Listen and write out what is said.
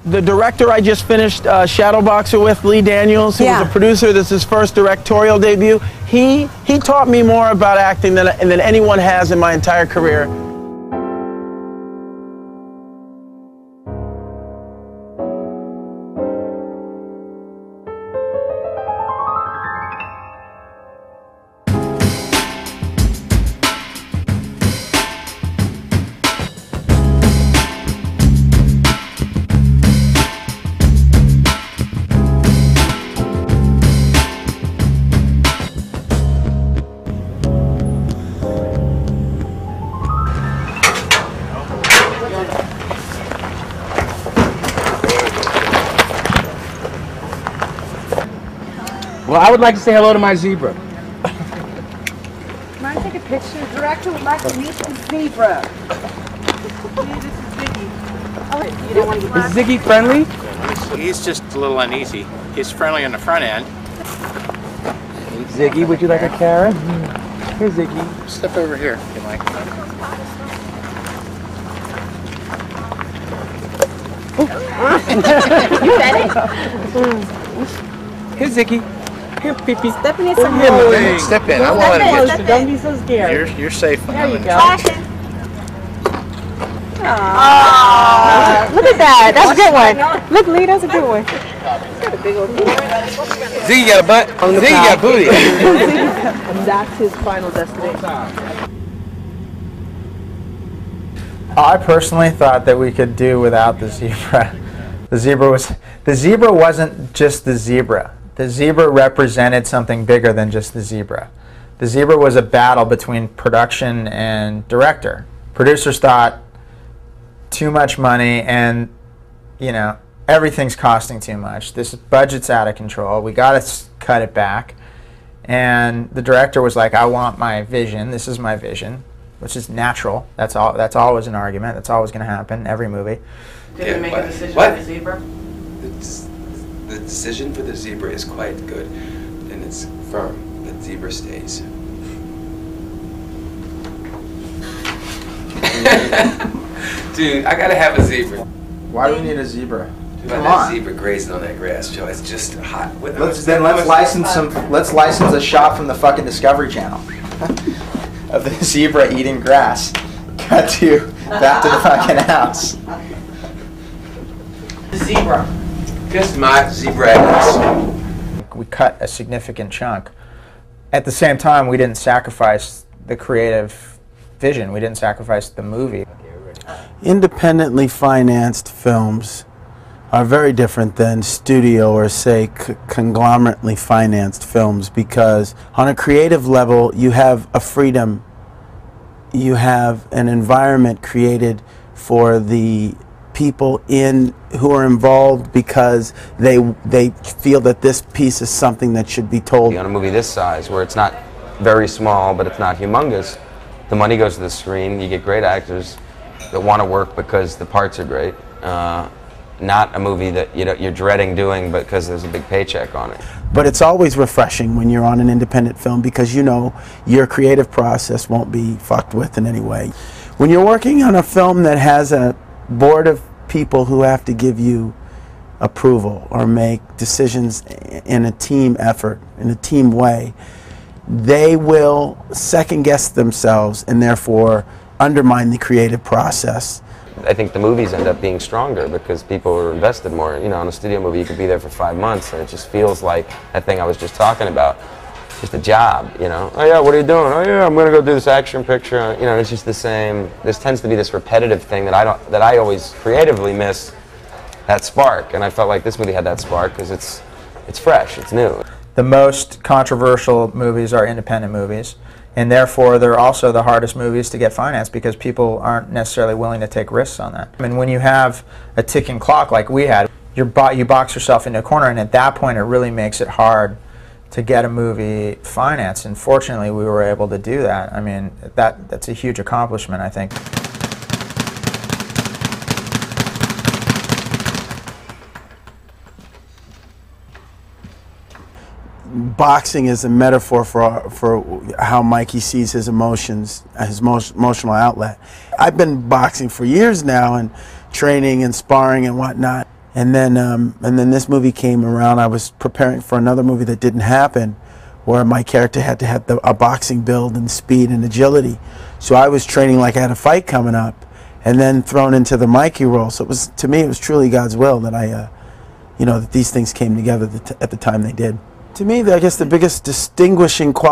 The director I just finished Shadowboxer with, Lee Daniels, who was a producer, this is his first directorial debut. He taught me more about acting than anyone has in my entire career. Well, I would like to say hello to my zebra. Can I take a picture? The director would like to meet the zebra. This is Ziggy. Oh, you don't want to Is Ziggy friendly? He's just a little uneasy. He's friendly on the front end. Ziggy, would you like a carrot? Here, Ziggy. Step over here if you like. You said it. Here, Ziggy. Here, Pee-Pee. Step in some Hey, step in. I won't let him get you. Don't be so scared. You're safe. There you go. Look at that. That's a good one. Look, Lee, that's a good one. Ziggy got a butt. Ziggy got booty. That's his final destination. I personally thought that we could do without the zebra. The zebra wasn't just the zebra. The zebra represented something bigger than just the zebra. The zebra was a battle between production and director. Producers thought too much money and, you know, everything's costing too much. This budget's out of control. We got to cut it back. And the director was like, I want my vision. This is my vision, which is natural. That's always an argument. That's always going to happen in every movie. Did we make a decision for the zebra? The decision for the zebra is quite good, and it's firm. The zebra stays. Dude, I gotta have a zebra. Why do we need a zebra? Come on. Zebra grazing on that grass, Joe. It's just hot. Let's license a shot from the fucking Discovery Channel of the zebra eating grass. Cut to back to the fucking house. The zebra. Kiss my zebra. We cut a significant chunk. At the same time, we didn't sacrifice the creative vision. We didn't sacrifice the movie. Independently financed films are very different than studio or, say, conglomerately financed films, because on a creative level, you have a freedom. You have an environment created for the people who are involved because they feel that this piece is something that should be told. On a movie this size, where it's not very small, but it's not humongous, the money goes to the screen. You get great actors that want to work because the parts are great. Not a movie that you're dreading doing because there's a big paycheck on it. But it's always refreshing when you're on an independent film, because you know your creative process won't be fucked with in any way. When you're working on a film that has a board of people who have to give you approval or make decisions in a team effort, in a team way, they will second guess themselves and therefore undermine the creative process. I think the movies end up being stronger because people are invested more. You know, on a studio movie, you could be there for 5 months, and it just feels like that thing I was just talking about, just a job. You know, oh yeah, what are you doing? Oh yeah, I'm gonna go do this action picture. You know, it's just the same. This tends to be this repetitive thing that I always creatively miss that spark, and I felt like this movie had that spark because it's fresh, it's new. The most controversial movies are independent movies, and therefore they're also the hardest movies to get financed because people aren't necessarily willing to take risks on that. I mean, when you have a ticking clock like we had, you box yourself into a corner, and at that point it really makes it hard to get a movie financed, and fortunately we were able to do that. I mean, that's a huge accomplishment, I think. Boxing is a metaphor for how Mikey sees his emotions, his emotional outlet. I've been boxing for years now, and training and sparring and whatnot. And then this movie came around. I was preparing for another movie that didn't happen, where my character had to have a boxing build and speed and agility. So I was training like I had a fight coming up, and then thrown into the Mikey role. So it was, to me, it was truly God's will that that these things came together at the time they did. To me, I guess the biggest distinguishing quality